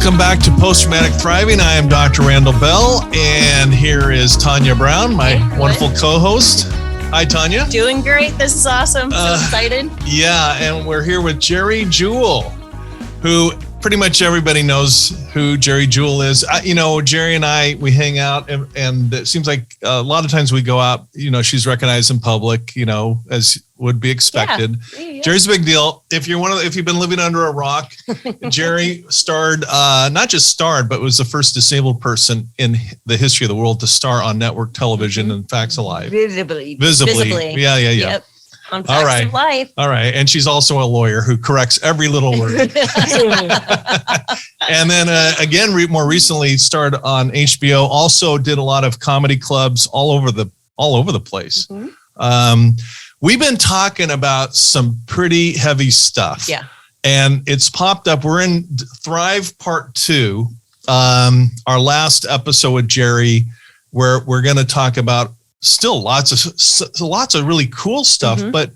Welcome back to Post-Traumatic Thriving. I am Dr.RandallBell, and here is Tanya Brown, my wonderful co-host. Hi, Tanya. Doing great. This is awesome. So excited. Yeah, and we're here with Geri Jewell, who pretty much everybody knows who Geri Jewell is. Geri and I, we hang out, and it seems like a lot of times we go out, she's recognized in public, as would be expected. Yeah. Geri's a big deal. If you've been living under a rock, Geri not just starred, but was the first disabled person in the history of the world to star on network television and Facts of Life. Visibly. Yeah. Yep. On Facts of Life. All right. And she's also a lawyer who corrects every little word. And then again, more recently starred on HBO, also did a lot of comedy clubs all over the place. Mm-hmm. We've been talking about some pretty heavy stuff. Yeah. And it's popped up. We're in Thrive Part 2, our last episode with Geri, where we're going to talk about still lots of really cool stuff. Mm-hmm. But,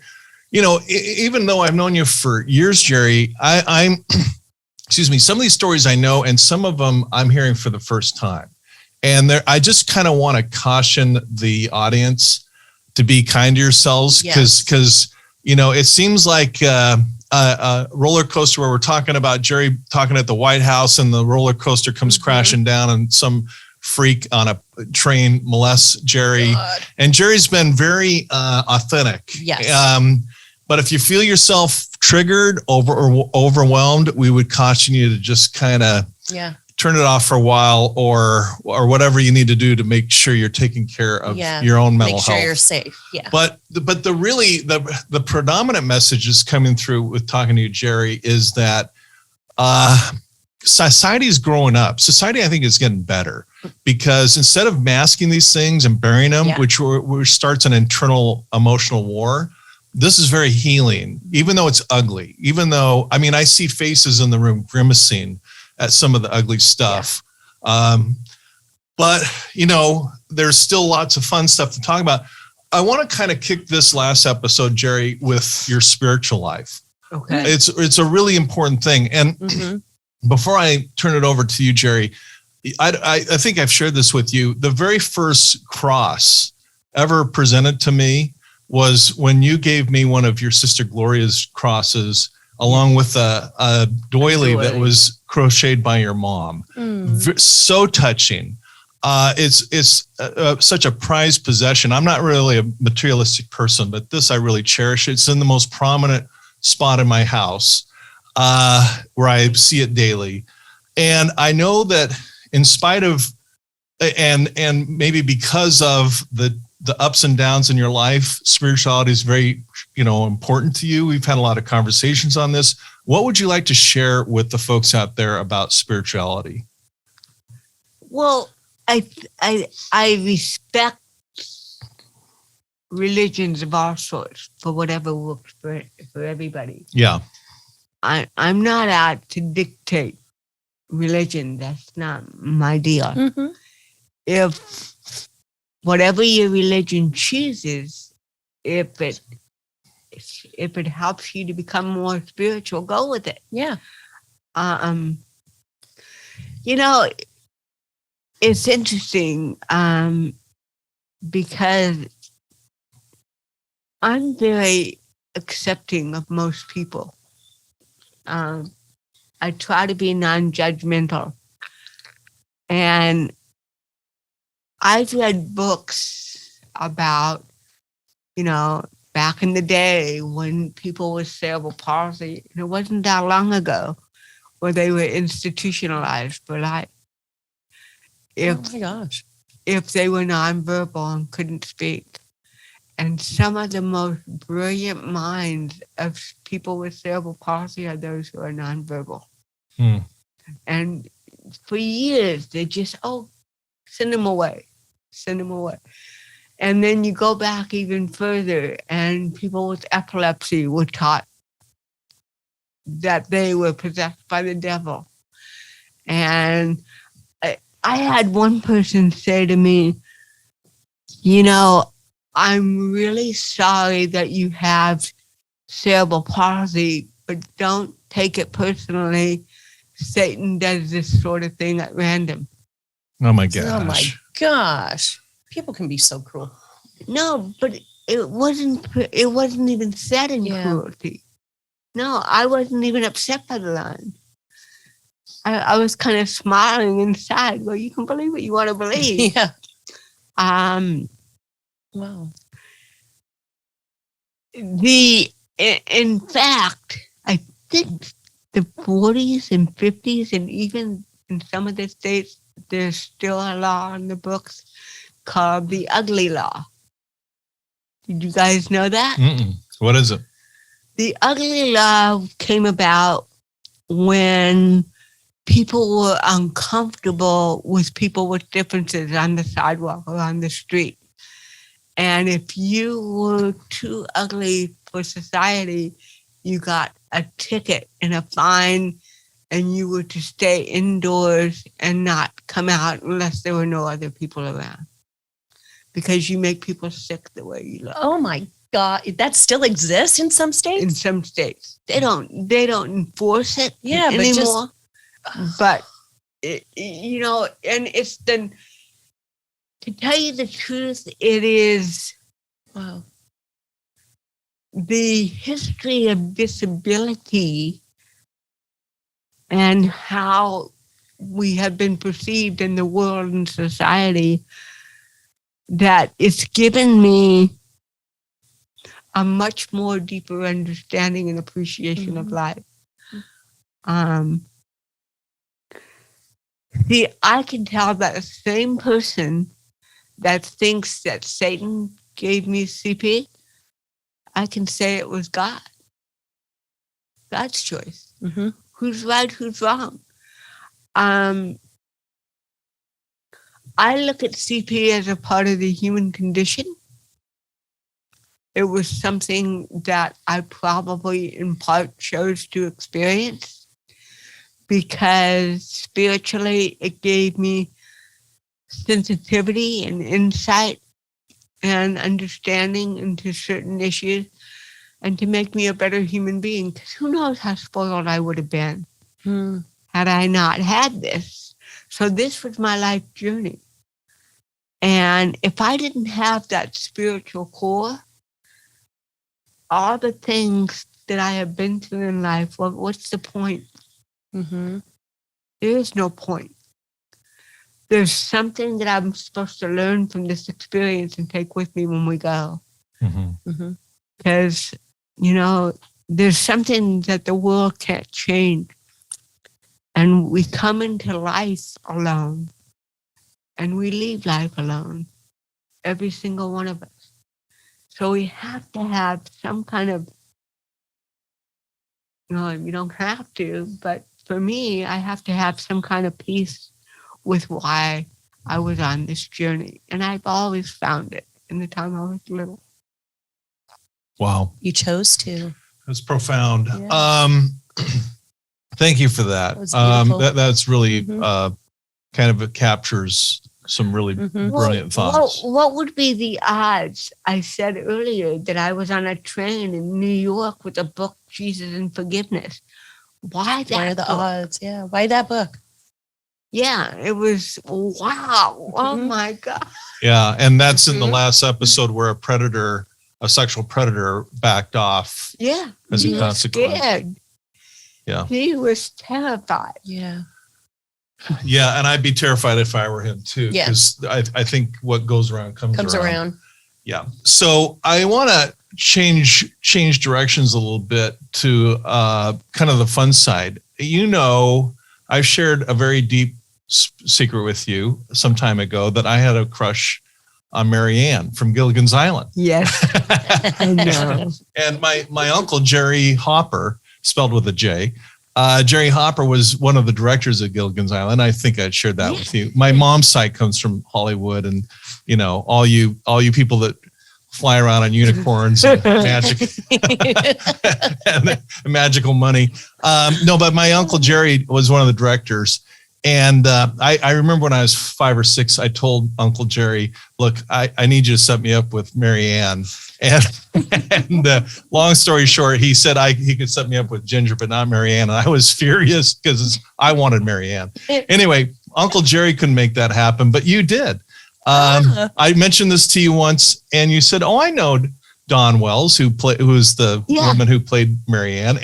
even though I've known you for years, Geri, I'm some of these stories I know, and some of them I'm hearing for the first time. And I just kind of want to caution the audience to be kind to yourselves, because it seems like a roller coaster where we're talking about Geri talking at the White House, and the roller coaster comes crashing down, and some freak on a train molests Geri. God. And Geri's been very authentic. Yes. But if you feel yourself triggered or overwhelmed, we would caution you to just kind of turn it off for a while, or whatever you need to do to make sure you're taking care of your own mental health. Make sure you're safe. Yeah. But the predominant message is coming through with talking to you, Geri, is that society is growing up. Society, I think, is getting better, because instead of masking these things and burying them, which starts an internal emotional war, this is very healing, even though it's ugly. Even though, I see faces in the room grimacing at some of the ugly stuff. But there's still lots of fun stuff to talk about. I want to kind of kick this last episode, Geri, with your spiritual life. Okay. It's a really important thing. And before I turn it over to you, Geri, I think I've shared this with you. The very first cross ever presented to me was when you gave me one of your sister Gloria's crosses, along with a doily that was crocheted by your mom. So touching. It's such a prized possession. I'm not really a materialistic person, but this I really cherish. It's in the most prominent spot in my house, where I see it daily. And I know that in spite of, and maybe because of the ups and downs in your life, spirituality is very, important to you. We've had a lot of conversations on this. What would you like to share with the folks out there about spirituality? Well, I respect religions of all sorts for whatever works for everybody. Yeah. I'm not out to dictate religion. That's not my deal. Mm-hmm. If whatever your religion chooses, if it helps you to become more spiritual, go with it. Yeah. It's interesting because I'm very accepting of most people. I try to be non-judgmental. And I've read books about, back in the day when people with cerebral palsy, and it wasn't that long ago, where they were institutionalized for life. Oh my gosh. If they were nonverbal and couldn't speak. And some of the most brilliant minds of people with cerebral palsy are those who are nonverbal. And for years, they just, send them away. And then you go back even further, and people with epilepsy were taught that they were possessed by the devil. And I had one person say to me, I'm really sorry that you have cerebral palsy, but don't take it personally. Satan does this sort of thing at random. Oh my gosh. Oh my gosh. People can be so cruel. No, but it wasn't even said in cruelty. No, I wasn't even upset by the line. I was kind of smiling inside. Well, you can believe what you want to believe. Yeah. Wow. In fact, I think the 40s and 50s, and even in some of the states, there's still a law in the books called the ugly law. Did you guys know that? Mm-mm. What is it? The ugly law came about when people were uncomfortable with people with differences on the sidewalk or on the street. And if you were too ugly for society, you got a ticket and a fine, and you were to stay indoors and not come out unless there were no other people around. Because you make people sick the way you look. Oh my God. That still exists in some states? In some states. They don't enforce it But anymore. But and it's then, to tell you the truth, it is the history of disability and how we have been perceived in the world and society that it's given me a much more deeper understanding and appreciation of life. See, I can tell that the same person that thinks that Satan gave me CP, I can say it was God. God's choice. Mm-hmm. Who's right, who's wrong? I look at CP as a part of the human condition. It was something that I probably in part chose to experience because spiritually it gave me sensitivity and insight and understanding into certain issues and to make me a better human being. Because who knows how spoiled I would have been had I not had this. So this was my life journey. And if I didn't have that spiritual core, all the things that I have been through in life, well, what's the point? Mm-hmm. There is no point. There's something that I'm supposed to learn from this experience and take with me when we go. Because, there's something that the world can't change. And we come into life alone. And we leave life alone. Every single one of us. So we have to have some kind of, you don't have to, but for me, I have to have some kind of peace with why I was on this journey. And I've always found it in the time I was little. Wow. You chose to. That's profound. Yeah. Thank you for that. That's really kind of captures some really brilliant thoughts. What would be the odds? I said earlier that I was on a train in New York with a book, Jesus and Forgiveness. Why that? What are the odds? Yeah. Why that book? Yeah, it was, wow. Oh my God. Yeah. And that's in the last episode where a sexual predator backed off. Yeah. As a consequence. Scared. Yeah. He was terrified. Yeah. Yeah. And I'd be terrified if I were him too. Yeah. Because I think what goes around comes around. Yeah. So I want to change directions a little bit to kind of the fun side. I've shared a very deep secret with you some time ago that I had a crush on Marianne from Gilligan's Island. Yes. I know. And my uncle, Jerry Hopper, spelled with a J, Jerry Hopper was one of the directors of Gilligan's Island. I think I'd shared that with you. My mom's side comes from Hollywood, and all you people that fly around on unicorns and magic and magical money. No, but my uncle Jerry was one of the directors, And I remember when I was 5 or 6, I told Uncle Jerry, look, I need you to set me up with Mary Ann. And, long story short, he said he could set me up with Ginger, but not Mary Ann. And I was furious because I wanted Mary Ann. Anyway, Uncle Jerry couldn't make that happen, but you did. I mentioned this to you once, and you said, "Oh, I know Dawn Wells, who was the woman who played Mary Ann."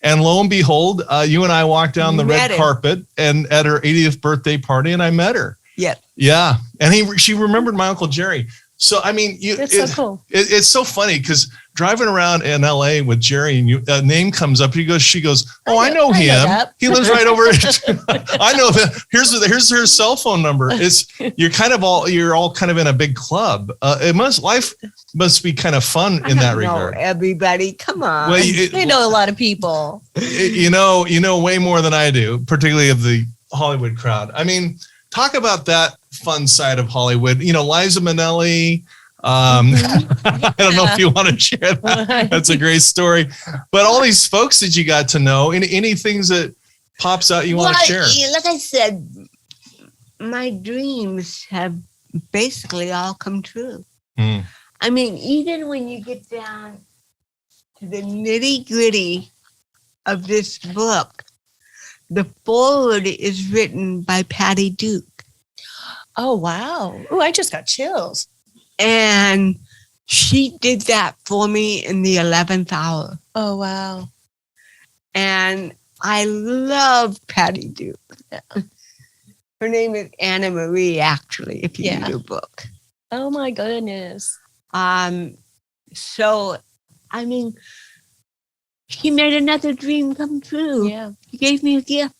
And lo and behold, you and I walked down the red carpet and at her 80th birthday party, and I met her. Yeah. And she remembered my Uncle Jerry. So, I mean, that's so cool. It's so funny because driving around in LA with Jerry and a name comes up, she goes, "Oh, I know him. He lives right over." I know that. Here's her cell phone number. You're all kind of in a big club. Life must be kind of fun in that regard. Everybody, come on. Well, I know a lot of people. You know way more than I do, particularly of the Hollywood crowd. I mean, talk about that fun side of Hollywood. Liza Minnelli. I don't know if you want to share that. That's a great story. But all these folks that you got to know, any things that pops out you want to share? Like I said, my dreams have basically all come true. I mean, even when you get down to the nitty-gritty of this book, the foreword is written by Patty Duke. Oh, wow. Oh, I just got chills. And she did that for me in the 11th hour. Oh, wow. And I love Patty Duke. Her name is Anna Marie, actually, if you read her book. Oh, my goodness. So, I mean, she made another dream come true. Yeah. She gave me a gift.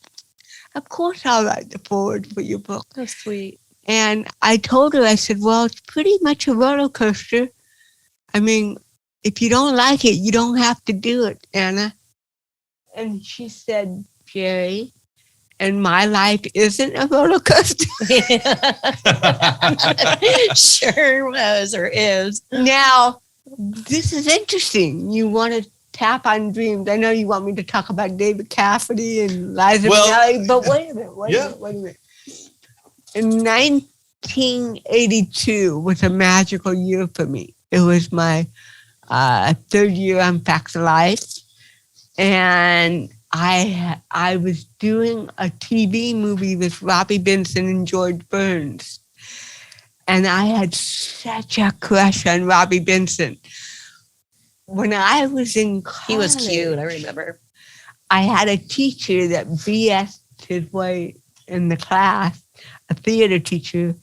Of course I'll write the foreword for your book. That's sweet. And I told her, I said, well, it's pretty much a roller coaster. I mean, if you don't like it, you don't have to do it, Anna. And she said, Geri, and my life isn't a roller coaster. Sure was or is. Now, this is interesting. You want to tap on dreams. I know you want me to talk about David Cassidy and Liza Minnelli, but wait a minute. In 1982 was a magical year for me. It was my 3rd year on Facts of Life, and I was doing a TV movie with Robbie Benson and George Burns, and I had such a crush on Robbie Benson. When I was in college, he was cute. I remember. I had a teacher that BS'd his way in the class. A theater teacher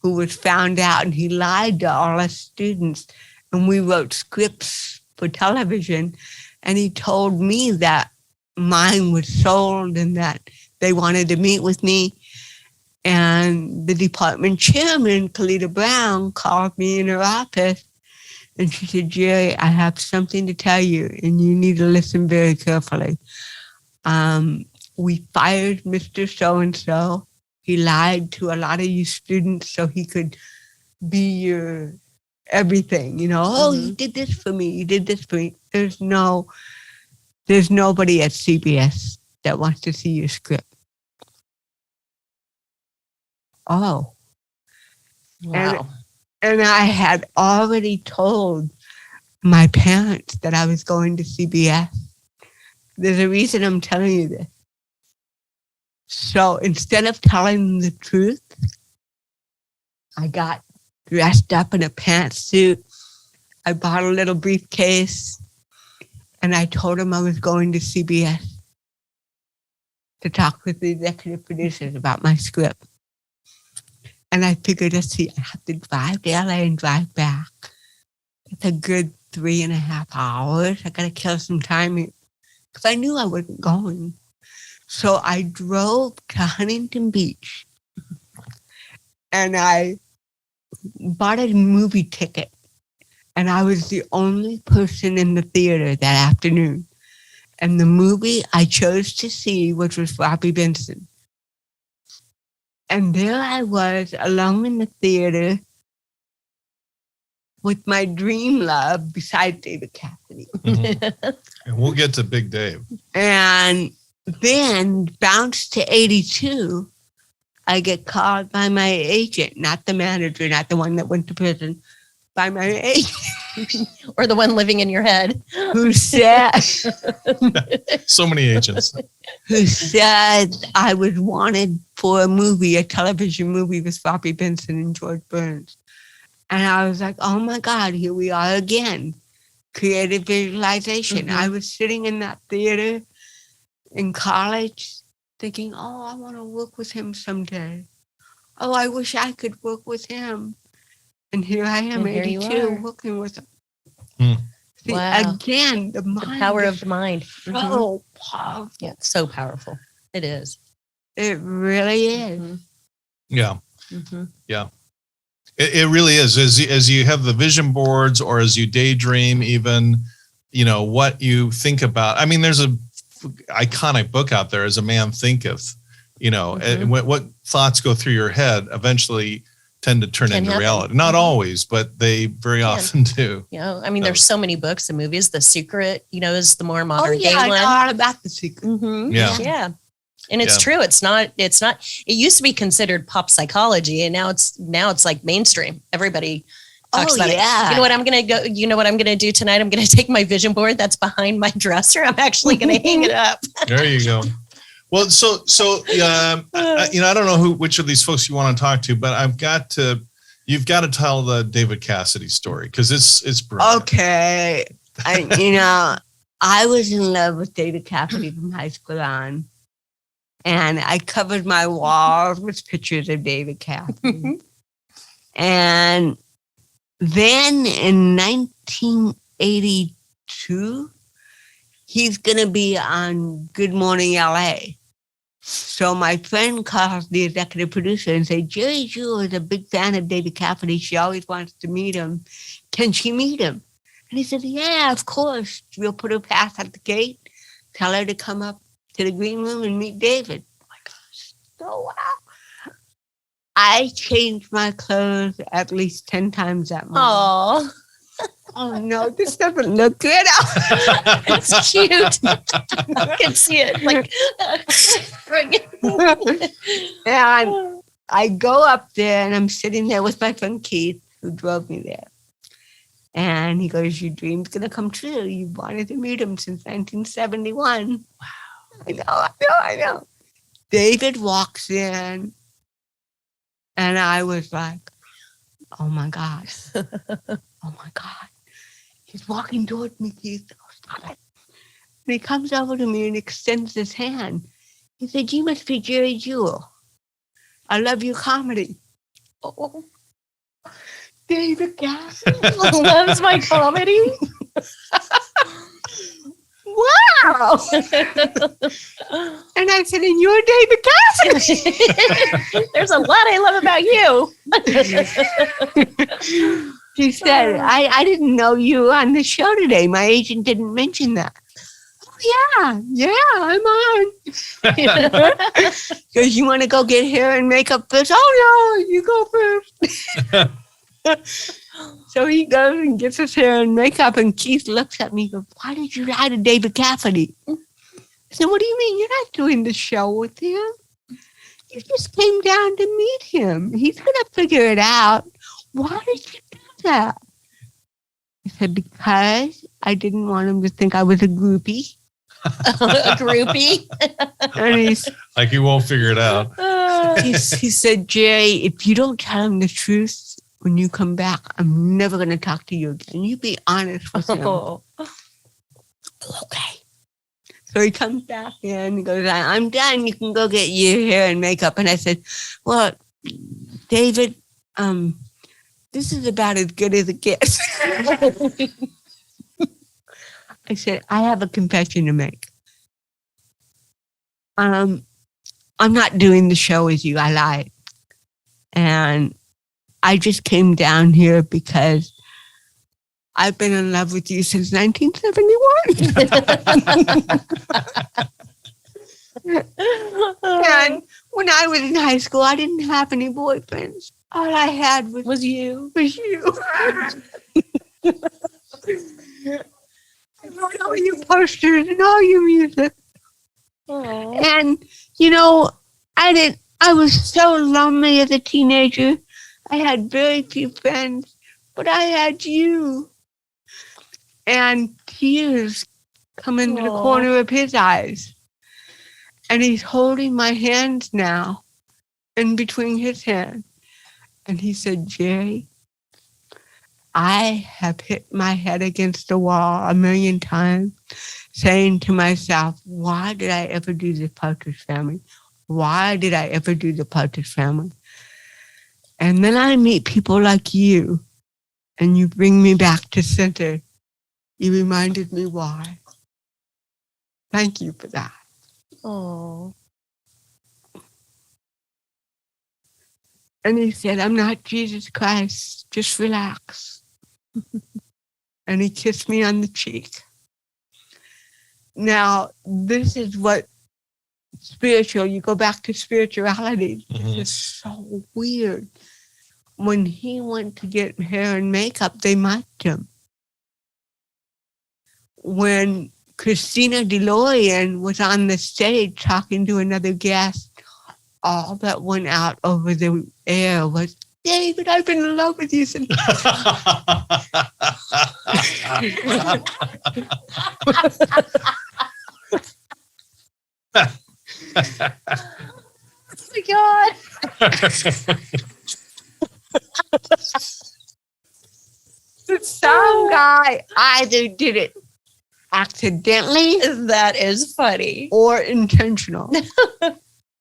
who was found out, and he lied to all us students, and we wrote scripts for television, and he told me that mine was sold and that they wanted to meet with me. And the department chairman, Kalita Brown, called me in her office, and she said, Geri, I have something to tell you, and you need to listen very carefully. We fired Mr. So-and-so. He lied to a lot of you students so he could be your everything, Oh, you did this for me. You did this for me. There's nobody at CBS that wants to see your script. Oh. Wow. And I had already told my parents that I was going to CBS. There's a reason I'm telling you this. So instead of telling them the truth, I got dressed up in a pantsuit. I bought a little briefcase, and I told them I was going to CBS to talk with the executive producers about my script. And I figured, let's see, I have to drive to LA and drive back. It's a good 3.5 hours. I got to kill some time because I knew I wasn't going. So I drove to Huntington Beach and I bought a movie ticket, and I was the only person in the theater that afternoon. And the movie I chose to see was with Robbie Benson. And there I was alone in the theater with my dream love beside David Cassidy. Mm-hmm. And we'll get to Big Dave. And then bounced to 82, I get called by my agent, not the manager, not the one that went to prison, by my agent. Or the one living in your head. Who said So many agents. I was wanted for a movie, a television movie with Bobby Benson and George Burns. And I was like, oh my God, here we are again. Creative visualization. I was sitting in that theater in college thinking, oh, I want to work with him someday. Oh, I wish I could work with him. And here I am, 82, working with him. See, again, the power of the mind. So powerful. Yeah, so powerful. It is. It really is. Yeah. Yeah. It really is. As you have the vision boards or as you daydream, even, what you think about. I mean, there's a iconic book out there, As a Man Thinketh, and what thoughts go through your head eventually tend to turn into reality. Not always, but they very often do. I mean, there's so many books and movies. The Secret, is the more modern day I one. know all about The Secret. Yeah. And it's true. It's not, it used to be considered pop psychology, and now it's like mainstream. Everybody talks about it. You know what I'm going to do tonight? I'm going to take my vision board that's behind my dresser. I'm actually going to hang it up. There you go. Well, so I don't know which of these folks you want to talk to, but you've got to tell the David Cassidy story, because it's brilliant. Okay. I was in love with David Cassidy from high school on, and I covered my walls with pictures of David Cassidy. And then in 1982, he's going to be on Good Morning LA. So my friend calls the executive producer and says, Geri Jewell is a big fan of David Cassidy. She always wants to meet him. Can she meet him? And he said, yeah, of course. We'll put her past at the gate, tell her to come up to the green room and meet David. Oh my gosh. So wow. I changed my clothes at least 10 times that morning. Oh no, this doesn't look good. It's cute. I can see it. And I go up there and I'm sitting there with my friend Keith, who drove me there. And he goes, your dream's going to come true. You wanted to meet him since 1971. Wow. I know. David walks in and I was like, oh my God. Oh my God. He's walking towards me, Keith. Oh, stop it. And he comes over to me and extends his hand. He said, you must be Geri Jewell. I love your comedy. Oh, David Cassidy loves my comedy. Wow. And I said, and you're David Cassidy. There's a lot I love about you. She said, I didn't know you were on the show today. My agent didn't mention that. Oh, yeah, I'm on. Because you want to go get hair and makeup first? Oh, no, you go first. So he goes and gets his hair and makeup, and Keith looks at me and goes, why did you lie to David Cassidy? I said, what do you mean? You're not doing the show with him. You just came down to meet him. He's going to figure it out. Why did you do that? I said, because I didn't want him to think I was a groupie. A groupie? And he's like, he won't figure it out. He said, Geri, if you don't tell him the truth when you come back, I'm never going to talk to you again. You be honest with him. Okay. So he comes back in. He goes, I'm done. You can go get your hair and makeup. And I said, well, David, this is about as good as it gets. I said, I have a confession to make. I'm not doing the show with you. I lied. And I just came down here because I've been in love with you since 1971. And when I was in high school, I didn't have any boyfriends. All I had was you. I wrote all your posters and all your music. Aww. And, I was so lonely as a teenager. I had very few friends, but I had you. And tears come into the corner of his eyes. And he's holding my hands now in between his hands. And he said, Geri, I have hit my head against the wall a million times, saying to myself, why did I ever do the Partridge Family? Why did I ever do the Partridge Family? And then I meet people like you, and you bring me back to center. You reminded me why. Thank you for that. Oh. And he said, I'm not Jesus Christ. Just relax. And he kissed me on the cheek. Now, this is what you go back to spirituality. Mm-hmm. It's so weird. When he went to get hair and makeup, they mic'd him. When Christina DeLorean was on the stage talking to another guest, all that went out over the air was, David, I've been in love with you since. Oh my God. Some guy either did it accidentally. That is funny. Or intentional.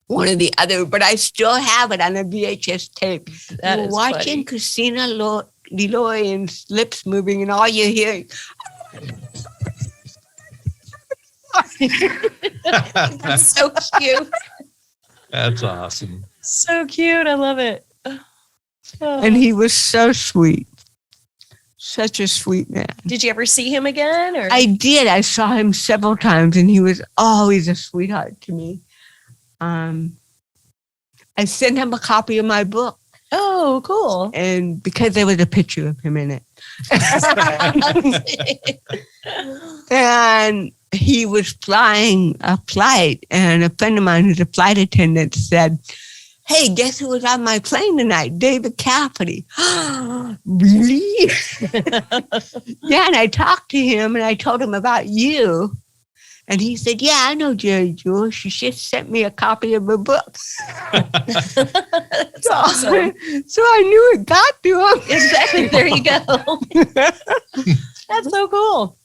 One or the other, but I still have it on a VHS tape. That You're is watching funny. Christina DeLorean's lips moving, and all you're hearing. That's so cute. That's awesome. So cute. I love it. Oh. And he was so sweet. Such a sweet man. Did you ever see him again? Or? I did. I saw him several times, and he was always a sweetheart to me. I sent him a copy of my book. Oh, cool. And because there was a picture of him in it. And he was flying a flight, and a friend of mine who's a flight attendant said, hey, guess who was on my plane tonight? David Cassidy. Really? Yeah, and I talked to him, and I told him about you. And he said, yeah, I know Geri Jewell. She just sent me a copy of her book. That's awesome. So I knew it got to him. Exactly. There you go. That's so cool.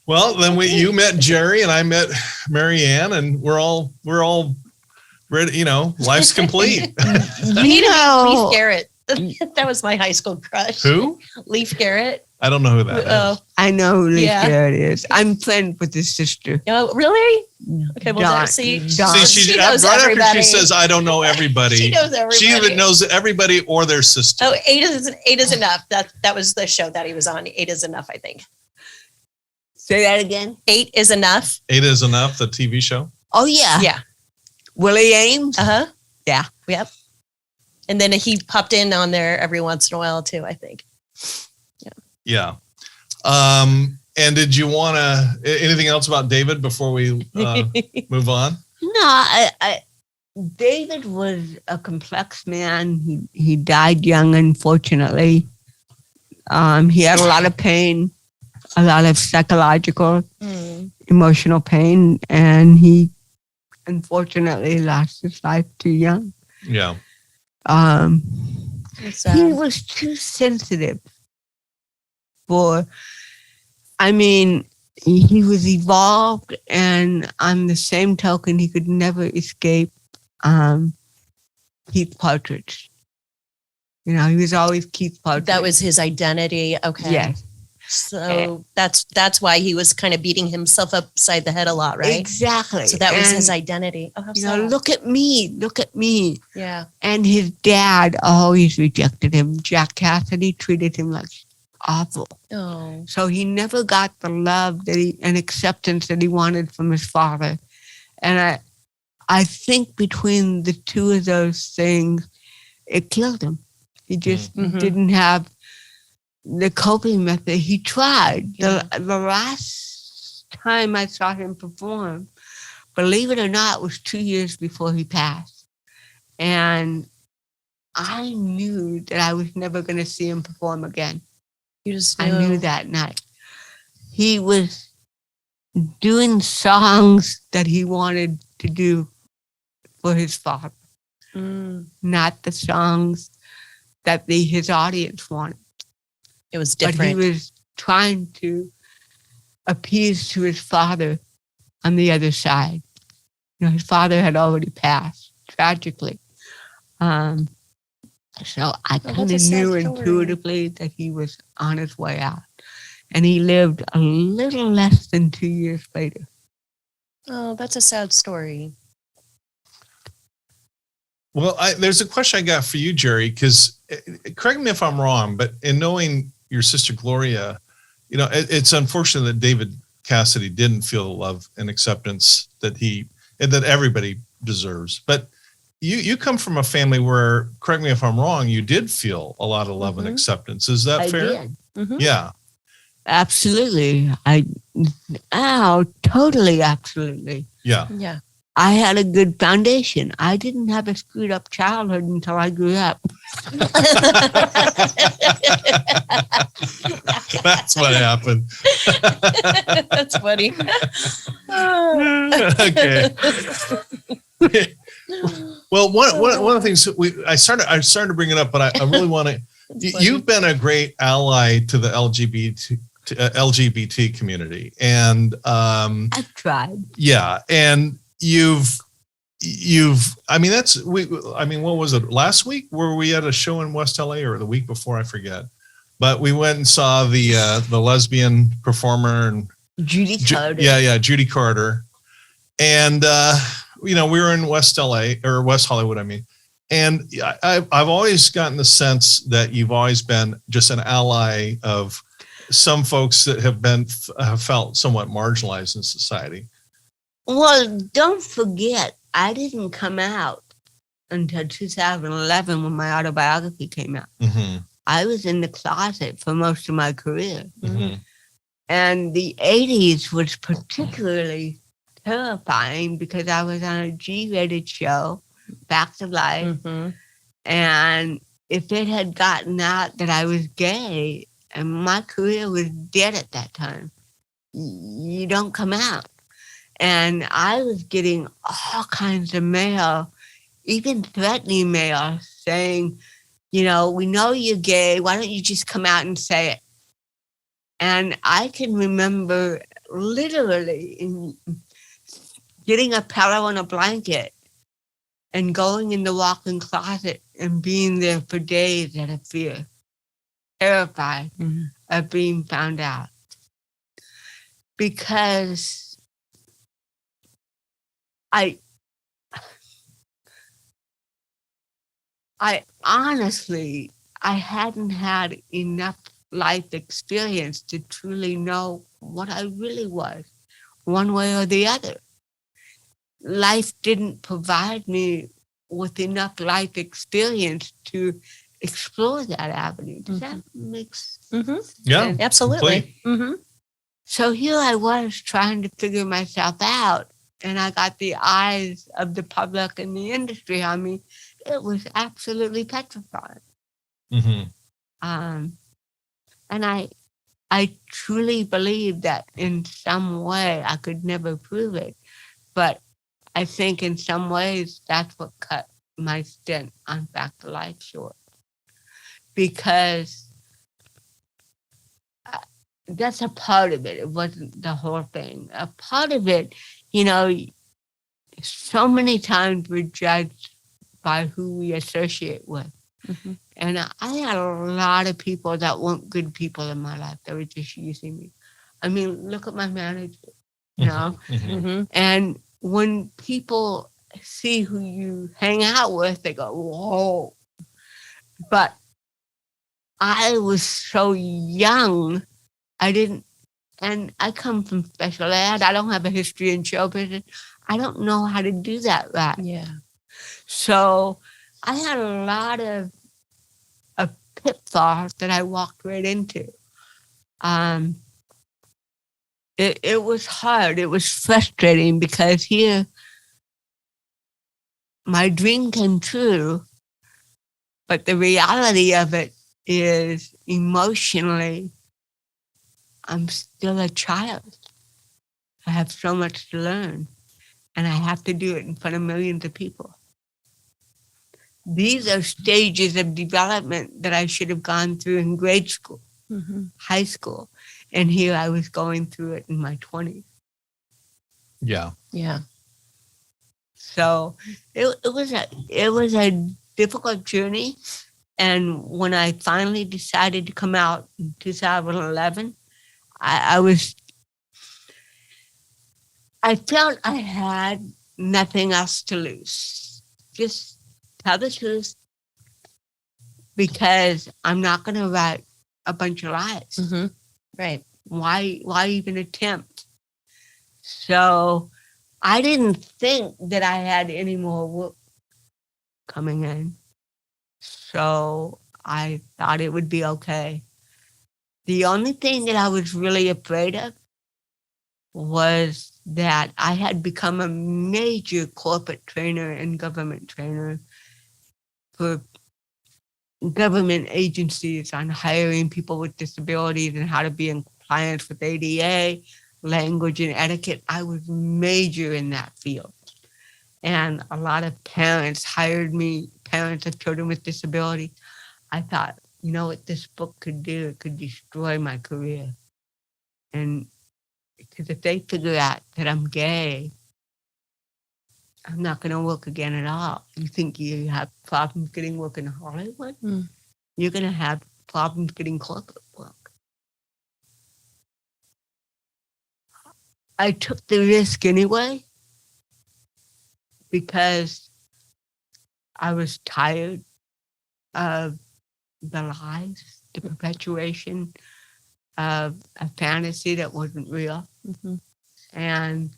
Well, then you met Geri and I met Marianne, and we're all ready. Life's complete. Leaf Garrett. That was my high school crush. Who? Leaf Garrett. I don't know who that is. I know who Leaf Garrett is. I'm friends with his sister. Oh, really? Okay, well, she knows everybody. After she says, I don't know everybody. She knows everybody. She even knows everybody or their sister. Oh, Eight is Enough. That was the show that he was on. 8 is Enough, I think. Say that again. 8 is Enough. 8 is Enough, the TV show. Oh, yeah. Yeah. Willie Ames? Uh-huh. Yeah. Yep. And then he popped in on there every once in a while, too, I think. Yeah. And did you want anything else about David before we move on? No, David was a complex man. He died young, unfortunately. He had a lot of pain, a lot of psychological, emotional pain, and he unfortunately lost his life too young. Yeah. He was too sensitive he was evolved, and on the same token, he could never escape Keith Partridge. He was always Keith Partridge. That was his identity. Okay. Yes. So that's why he was kind of beating himself upside the head a lot, right? Exactly. So that was his identity. Oh, how sad. Look at me. Yeah. And his dad always rejected him. Jack Cassidy treated him like awful. Oh. So he never got the love and acceptance that he wanted from his father. And I think between the two of those things, it killed him. He just didn't have the coping method. He tried. The last time I saw him perform, believe it or not, was 2 years before he passed. And I knew that I was never going to see him perform again. You just knew. I knew that night. He was doing songs that he wanted to do for his father, not the songs that his audience wanted. It was different. But he was trying to appease to his father on the other side. You know, his father had already passed, tragically. So I kind of knew intuitively that he was on his way out. And he lived a little less than 2 years later. Oh, that's a sad story. Well, there's a question I got for you, Geri, because correct me if I'm wrong, but in knowing your sister Gloria, you know, it's unfortunate that David Cassidy didn't feel the love and acceptance that everybody deserves. But you come from a family where, correct me if I'm wrong, you did feel a lot of love and acceptance. Is that fair? I did. Mm-hmm. Yeah. Absolutely. Totally, absolutely. Yeah. Yeah. I had a good foundation. I didn't have a screwed up childhood until I grew up. That's what happened. That's funny. Okay. Well, one of the things I started to bring it up, but I really want to. You've been a great ally to the LGBT community, and I've tried. Yeah, and you've. I mean, what was it? Last week, were we at a show in West LA, or the week before? I forget. But we went and saw the lesbian performer and Judy Carter. Judy Carter, and we were in West LA or West Hollywood. I mean, and I've always gotten the sense that you've always been just an ally of some folks that have felt somewhat marginalized in society. Well, don't forget, I didn't come out until 2011 when my autobiography came out. Mm-hmm. I was in the closet for most of my career. Mm-hmm. And the 80s was particularly terrifying because I was on a G-rated show, Back to Life. Mm-hmm. And if it had gotten out that I was gay, and my career was dead at that time, you don't come out. And I was getting all kinds of mail, even threatening mail, saying, we know you're gay. Why don't you just come out and say it? And I can remember literally getting a pillow and a blanket and going in the walk-in closet and being there for days out of fear, terrified of being found out. Because I honestly, I hadn't had enough life experience to truly know what I really was, one way or the other. Life didn't provide me with enough life experience to explore that avenue. Does that make sense? Yeah, absolutely. Mm-hmm. So here I was trying to figure myself out, and I got the eyes of the public and the industry on me. It was absolutely petrifying. Mm-hmm. And I truly believe that in some way, I could never prove it, but I think in some ways that's what cut my stint on Back to Life short. Because that's a part of it. It wasn't the whole thing. A part of it, so many times we're judged by who we associate with. Mm-hmm. And I had a lot of people that weren't good people in my life that were just using me. I mean, look at my manager, Mm-hmm. And when people see who you hang out with, they go, whoa. But I was so young, and I come from special ed. I don't have a history in show business. I don't know how to do that right. Yeah. So I had a lot of pitfalls that I walked right into. It was hard. It was frustrating because here, my dream came true, but the reality of it is emotionally, I'm still a child. I have so much to learn, and I have to do it in front of millions of people. These are stages of development that I should have gone through in grade school, high school, and here I was going through it in my 20s. Yeah. Yeah. So it was a difficult journey. And when I finally decided to come out in 2011, I felt I had nothing else to lose. Just tell the truth, because I'm not going to write a bunch of lies. Right. Why even attempt? So I didn't think that I had any more work coming in. So I thought it would be okay. The only thing that I was really afraid of was that I had become a major corporate trainer and government trainer for government agencies on hiring people with disabilities and how to be in compliance with ADA, language and etiquette. I was major in that field. And a lot of parents hired me, parents of children with disability. I thought, you know what this book could do? It could destroy my career. And because if they figure out that I'm gay, I'm not going to work again at all. You think you have problems getting work in Hollywood? You're going to have problems getting corporate work. I took the risk anyway because I was tired of the lies, the perpetuation of a fantasy that wasn't real. And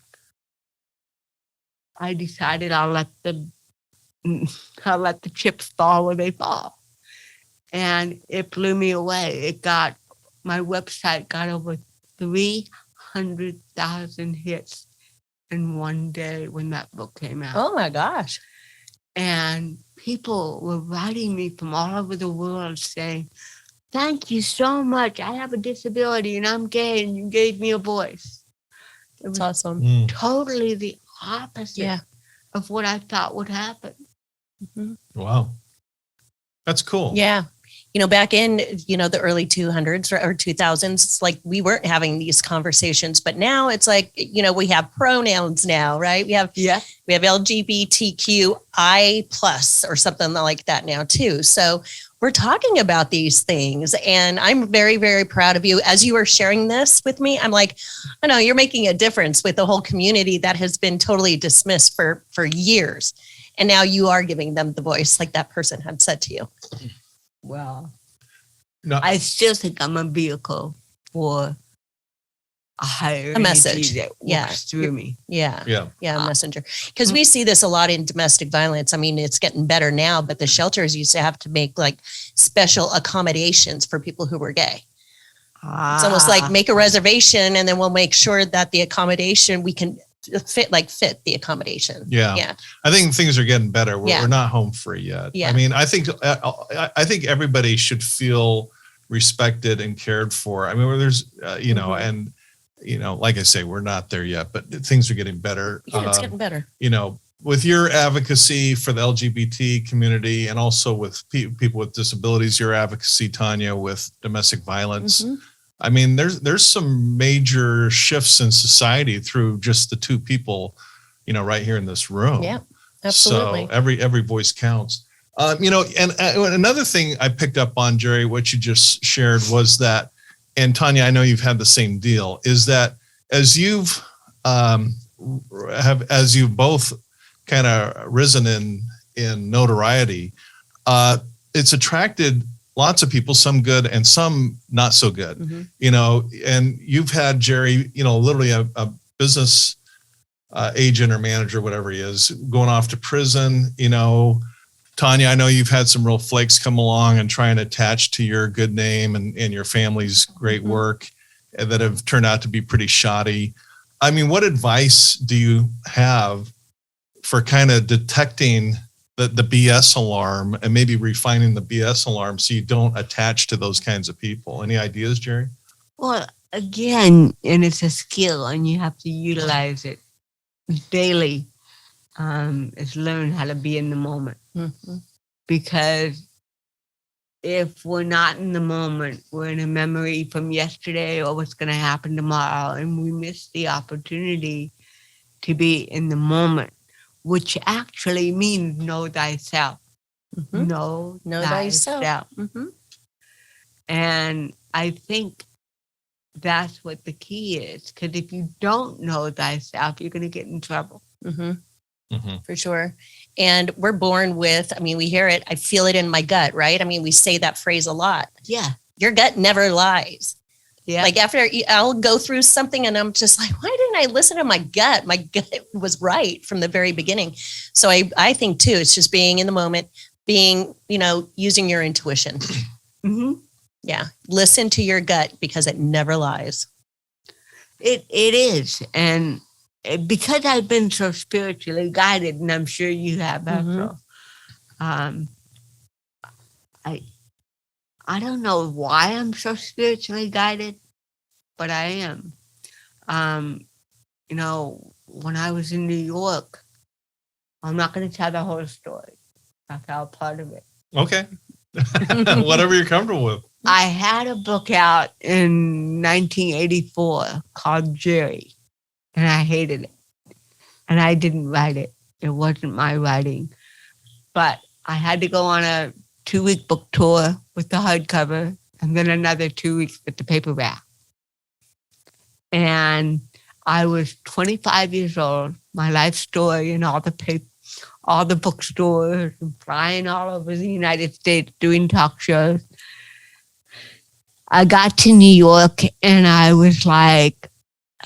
I decided I'll let the chips fall where they fall. And it blew me away. My website got over 300,000 hits in one day when that book came out. Oh my gosh. And people were writing me from all over the world saying, thank you so much. I have a disability and I'm gay and you gave me a voice. It was awesome. Totally the opposite of what I thought would happen. Wow. That's cool. Yeah. Back in, the early 200s or 2000s, it's like we weren't having these conversations, but now it's like, we have pronouns now, right? We have LGBTQI plus or something like that now too. So we're talking about these things, and I'm very, very proud of you. As you were sharing this with me, I'm like, I know you're making a difference with the whole community that has been totally dismissed for years. And now you are giving them the voice like that person had said to you. Well, no. I still think I'm a vehicle for a higher message that works through me. A messenger. Because we see this a lot in domestic violence. I mean, it's getting better now, but the shelters used to have to make like special accommodations for people who were gay. It's almost like make a reservation and then we'll make sure that the accommodation we can fit the accommodation. Yeah. I think things are getting better. We're not home free yet. I mean, I think everybody should feel respected and cared for. I mean, there's, and, like I say, we're not there yet, but things are getting better. Yeah, it's getting better. With your advocacy for the LGBT community and also with people with disabilities, your advocacy, Tanya, with domestic violence. I mean, there's some major shifts in society through just the two people, right here in this room. Yeah, absolutely. So every voice counts. And another thing I picked up on, Geri, what you just shared was that, and Tanya, I know you've had the same deal, is that as you've both kind of risen in notoriety, it's attracted lots of people, some good and some not so good, and you've had Geri, literally a business agent or manager, whatever he is, going off to prison. Tanya, I know you've had some real flakes come along and try and attach to your good name and your family's great work that have turned out to be pretty shoddy. I mean, what advice do you have for kind of detecting the BS alarm and maybe refining the BS alarm so you don't attach to those kinds of people. Any ideas, Geri? Well, again, and it's a skill and you have to utilize it daily, is learn how to be in the moment. Mm-hmm. Because if we're not in the moment, we're in a memory from yesterday or what's going to happen tomorrow, and we miss the opportunity to be in the moment, which actually means know thyself. Mm-hmm. Know thyself. Mm-hmm. And I think that's what the key is, because if you don't know thyself, you're going to get in trouble. Mm-hmm. Mm-hmm. For sure. And we're born with, I mean, we hear it, I feel it in my gut, right? I mean, we say that phrase a lot. Yeah. Your gut never lies. Yeah. Like after I'll go through something and I'm just like, why didn't I listen to my gut? My gut was right from the very beginning. So I think too, it's just being in the moment, being, using your intuition. Mm-hmm. Yeah. Listen to your gut because it never lies. It is. And because I've been so spiritually guided, and I'm sure you have also, I don't know why I'm so spiritually guided, but I am. When I was in New York, I'm not going to tell the whole story. I felt part of it. Okay. Whatever you're comfortable with. I had a book out in 1984 called Geri, and I hated it. And I didn't write it. It wasn't my writing. But I had to go on a 2-week book tour with the hardcover and then another 2 weeks with the paperback. And I was 25 years old, my life story in all the bookstores, and flying all over the United States doing talk shows. I got to New York and I was like,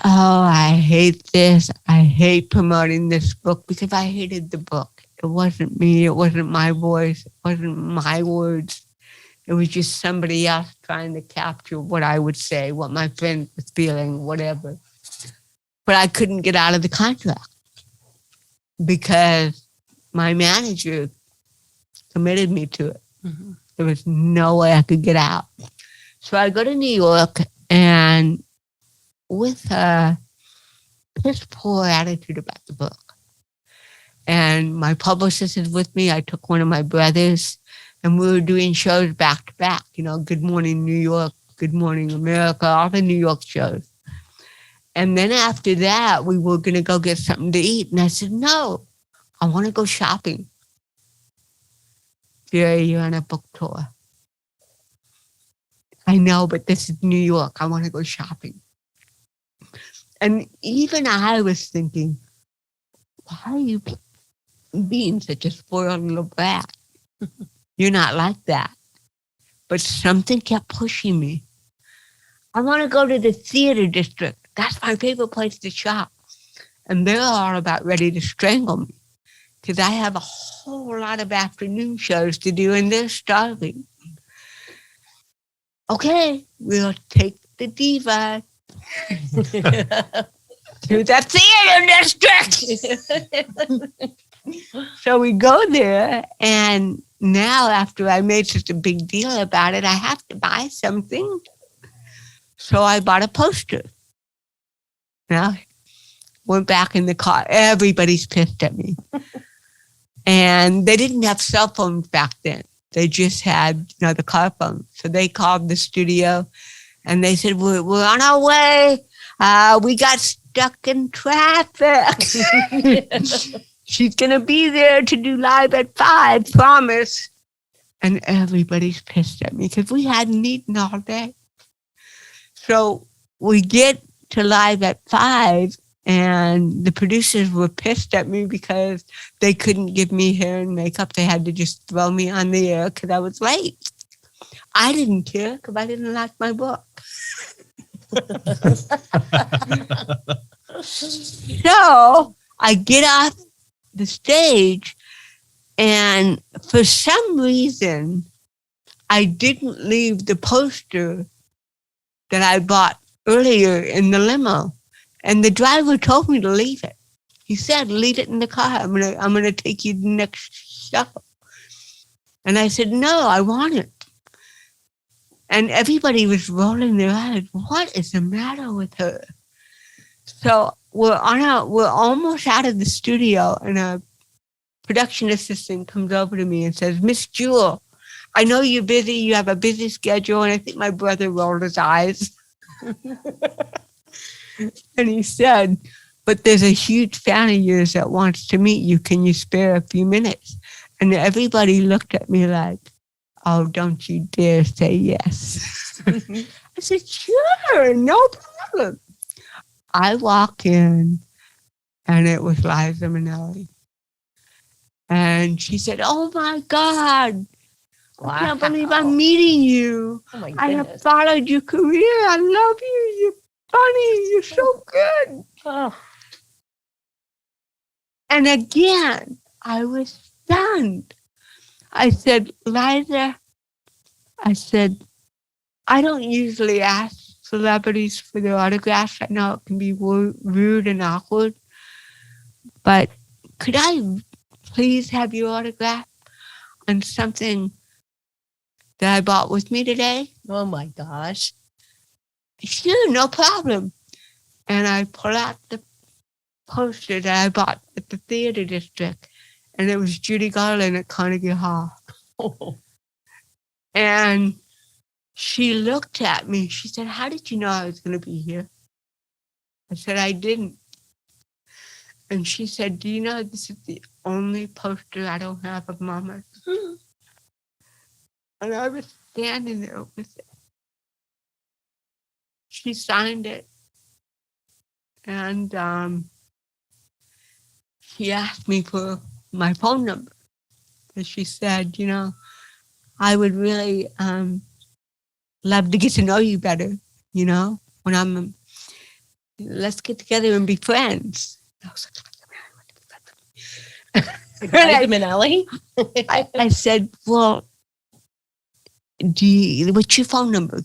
oh, I hate this. I hate promoting this book because I hated the book. It wasn't me. It wasn't my voice. It wasn't my words. It was just somebody else trying to capture what I would say, what my friend was feeling, whatever. But I couldn't get out of the contract because my manager committed me to it. Mm-hmm. There was no way I could get out. So I go to New York and with a piss poor attitude about the book. And my publicist is with me. I took one of my brothers and we were doing shows back to back, Good Morning New York, Good Morning America, all the New York shows. And then after that, we were going to go get something to eat. And I said, no, I want to go shopping. Geri, you're on a book tour. I know, but this is New York. I want to go shopping. And even I was thinking, why are you being such a spoiled little brat? You're not like that. But something kept pushing me. I want to go to the theater district. That's my favorite place to shop. And they're all about ready to strangle me because I have a whole lot of afternoon shows to do and they're starving. Okay, we'll take the diva to the theater district. So we go there, and now after I made such a big deal about it, I have to buy something. So I bought a poster. Now, went back in the car. Everybody's pissed at me. And they didn't have cell phones back then. They just had, the car phone. So they called the studio and they said, we're on our way. We got stuck in traffic. She's going to be there to do live at 5, promise. And everybody's pissed at me because we hadn't eaten all day. So we get to live at 5 and the producers were pissed at me because they couldn't give me hair and makeup. They had to just throw me on the air because I was late. I didn't care because I didn't like my book. So I get off the stage and for some reason, I didn't leave the poster that I bought earlier in the limo. And the driver told me to leave it. He said, leave it in the car. I'm gonna take you to the next show. And I said, no, I want it. And everybody was rolling their eyes. What is the matter with her? So we're almost out of the studio, and a production assistant comes over to me and says, Miss Jewell, I know you're busy. You have a busy schedule. And I think my brother rolled his eyes. And he said, but there's a huge fan of yours that wants to meet you. Can you spare a few minutes? And everybody looked at me like, oh, don't you dare say yes. I said, sure, no problem. I walk in, and it was Liza Minnelli. And she said, oh, my God, I can't believe I'm meeting you. Oh my I have followed your career. I love you. You're funny. You're so good. Oh. And again, I was stunned. I said, Liza, I don't usually ask celebrities for their autographs. I know it can be rude and awkward, but could I please have your autograph on something that I bought with me today? Oh my gosh. Sure, no problem. And I pull out the poster that I bought at the theater district, and it was Judy Garland at Carnegie Hall. Oh. And she looked at me. She said, how did you know I was going to be here? I said, I didn't. And she said, do you know this is the only poster I don't have of Mama? And I was standing there with it. She signed it. And she asked me for my phone number. And she said, you know, I would really love to get to know you better, you know, when let's get together and be friends. I was like, Liza Minnelli? I said, well, what's your phone number?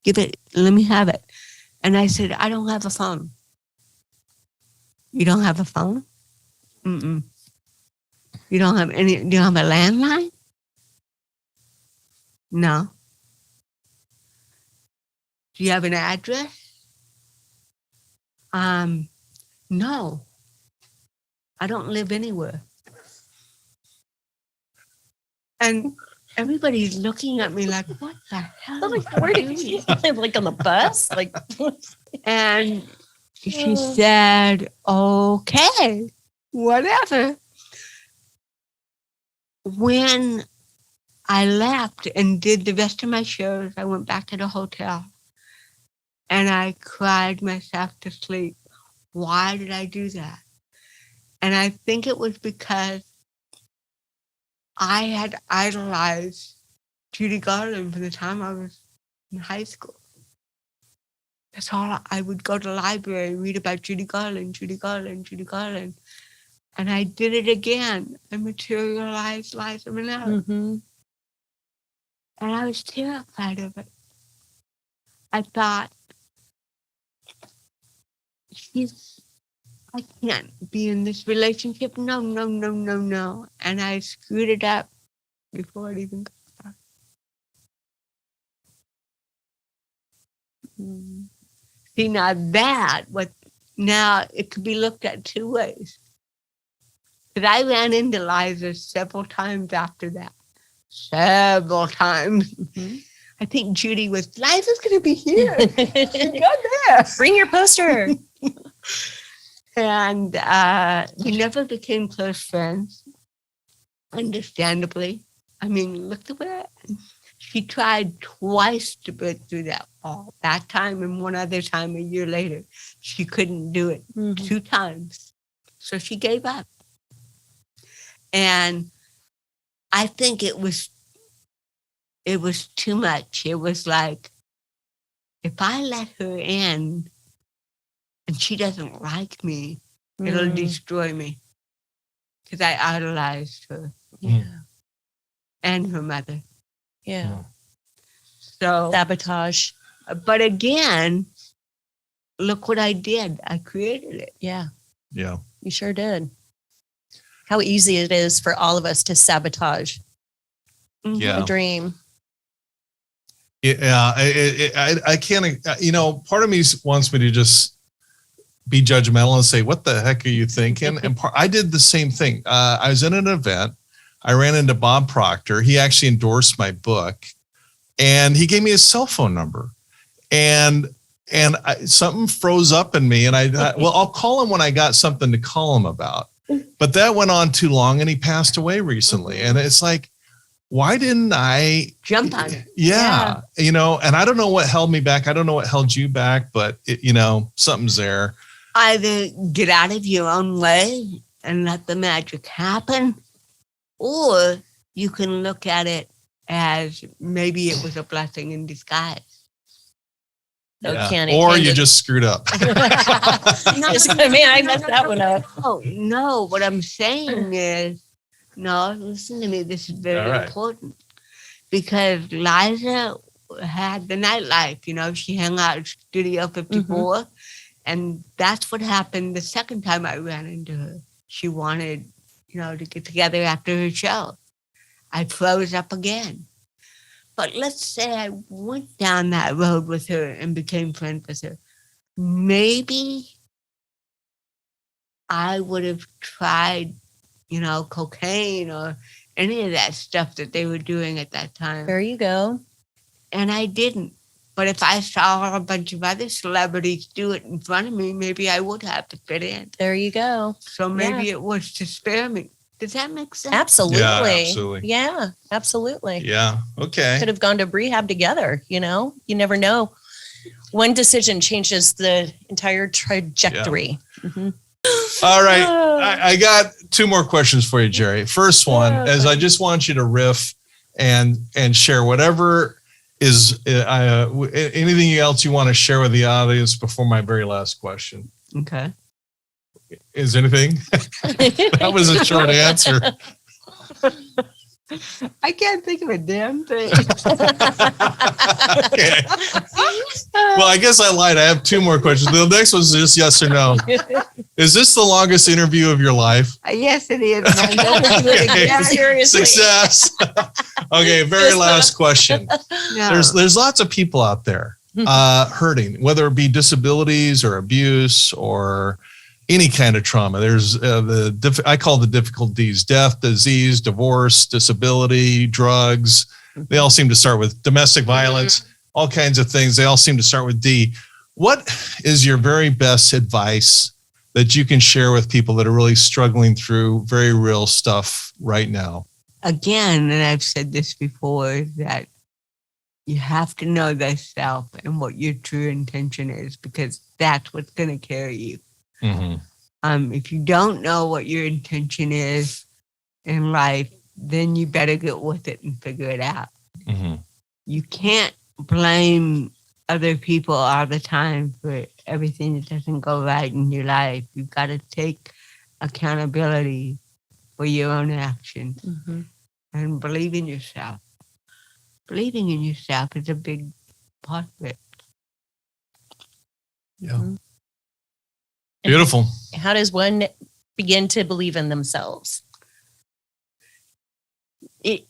Give it, let me have it. And I said, I don't have a phone. You don't have a phone? Mm-mm. You don't have do you have a landline? No. Do you have an address? No. I don't live anywhere. And everybody's looking at me like, what the hell? Like, where did you live? Like on the bus? Like, and she said, okay, whatever. When I left and did the rest of my shows, I went back to the hotel and I cried myself to sleep. Why did I do that? And I think it was because I had idolized Judy Garland from the time I was in high school. That's all. I would go to the library and read about Judy Garland. And I did it again. I materialized Liza Minnelli. mm-hmm. And I was terrified of it. I thought, I can't be in this relationship. No. And I screwed it up before it even got started. Mm. See, now it could be looked at two ways. But I ran into Liza several times after that. Several times. Mm-hmm. I think Judy was, Liza's going to be here. Go there. Bring your poster. And we never became close friends, understandably. I mean, look at that. She tried twice to break through that wall. That time and one other time a year later. She couldn't do it 2 times. So she gave up. And I think it was too much. It was like, if I let her in and she doesn't like me, it'll destroy me. Because I idolized her. Yeah. And her mother. Yeah. So Sabotage. But again, look what I did. I created it. Yeah. Yeah. You sure did. How easy it is for all of us to sabotage a dream. Yeah, I can't, part of me wants me to just be judgmental and say, what the heck are you thinking? And I did the same thing. I was in an event. I ran into Bob Proctor. He actually endorsed my book, and he gave me his cell phone number. And something froze up in me, and I thought, well, I'll call him when I got something to call him about. But that went on too long, and he passed away recently. And it's like, why didn't I jump on it? Yeah. And I don't know what held me back. I don't know what held you back, but something's there. Either get out of your own way and let the magic happen, or you can look at it as maybe it was a blessing in disguise. Or you just screwed up. I messed that one up. No, what I'm saying is, no, listen to me. This is very important, because Liza had the nightlife. She hung out at Studio 54, and that's what happened the second time I ran into her. She wanted, to get together after her show. I froze up again. But let's say I went down that road with her and became friends with her. Maybe I would have tried, cocaine or any of that stuff that they were doing at that time. There you go. And I didn't. But if I saw a bunch of other celebrities do it in front of me, maybe I would have to fit in. There you go. So maybe it was to spare me. Does that make sense? Absolutely. Yeah, absolutely. Yeah, absolutely. Yeah. Okay. Could have gone to rehab together, You never know. One decision changes the entire trajectory. Yeah. All right. I got two more questions for you, Geri. First one is I just want you to riff and share whatever is anything else you want to share with the audience before my very last question. Okay. Is anything? That was a short answer. I can't think of a damn thing. Okay. Well, I guess I lied. I have two more questions. The next one's just yes or no. Is this the longest interview of your life? Yes, it is. Okay. Seriously. Success. Okay, very last question. No. There's lots of people out there hurting, whether it be disabilities or abuse or any kind of trauma. There's I call the difficult D's: death, disease, divorce, disability, drugs. They all seem to start with domestic violence, all kinds of things. They all seem to start with D. What is your very best advice that you can share with people that are really struggling through very real stuff right now? Again, and I've said this before, that you have to know thyself and what your true intention is, because that's what's going to carry you. Mm-hmm. If you don't know what your intention is in life, then you better get with it and figure it out. Mm-hmm. You can't blame other people all the time for everything that doesn't go right in your life. You've got to take accountability for your own action and believe in yourself. Believing in yourself is a big part of it. Yeah. Mm-hmm. Beautiful. How does one begin to believe in themselves? I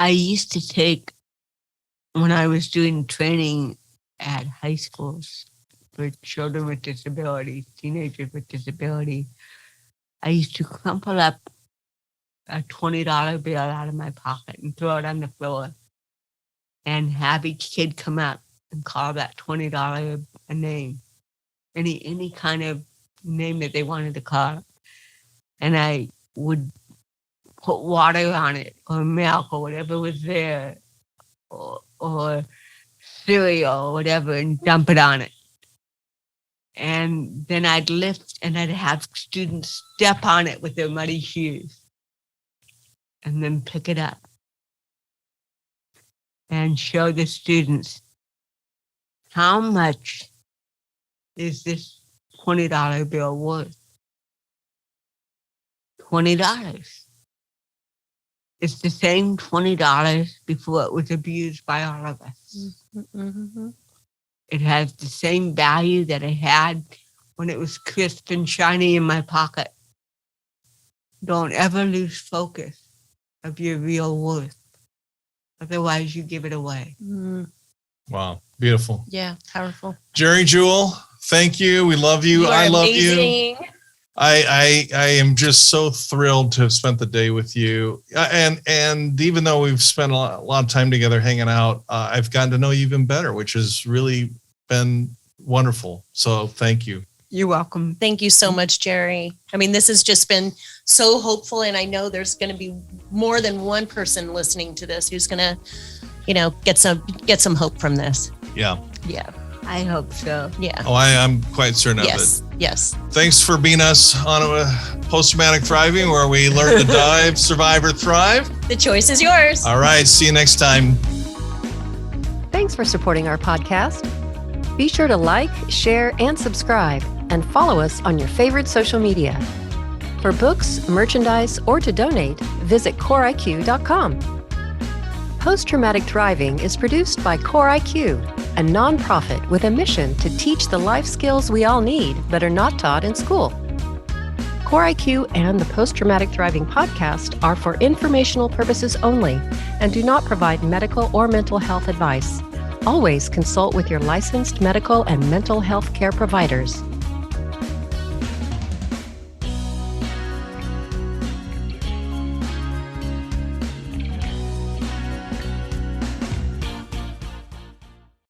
used to take, when I was doing training at high schools for children with disabilities, teenagers with disability, I used to crumple up a $20 bill out of my pocket and throw it on the floor and have each kid come up and call that $20 a name, any kind of name that they wanted to call it. And I would put water on it, or milk, or whatever was there, or cereal, or whatever, and dump it on it. And then I'd lift and I'd have students step on it with their muddy shoes and then pick it up and show the students how much is this $20 bill worth. $20. It's the same $20 before it was abused by all of us. Mm-hmm. It has the same value that it had when it was crisp and shiny in my pocket. Don't ever lose focus of your real worth. Otherwise, you give it away. Wow. Beautiful. Yeah. Powerful. Geri, Jewell, thank you. We love you. I love you. I am just so thrilled to have spent the day with you. And even though we've spent a lot of time together hanging out, I've gotten to know you even better, which has really been wonderful. So thank you. You're welcome. Thank you so much, Geri. I mean, this has just been so hopeful. And I know there's going to be more than one person listening to this who's going to, get some hope from this. Yeah. Yeah. I hope so. Yeah. Oh, I'm quite certain of it. Yes. Thanks for being us on a post-traumatic thriving where we learn to dive, survive, or thrive. The choice is yours. All right. See you next time. Thanks for supporting our podcast. Be sure to like, share, and subscribe, and follow us on your favorite social media. For books, merchandise, or to donate, visit CoreIQ.com. Post-Traumatic Thriving is produced by CoreIQ, a nonprofit with a mission to teach the life skills we all need but are not taught in school. CoreIQ and the Post-Traumatic Thriving podcast are for informational purposes only and do not provide medical or mental health advice. Always consult with your licensed medical and mental health care providers.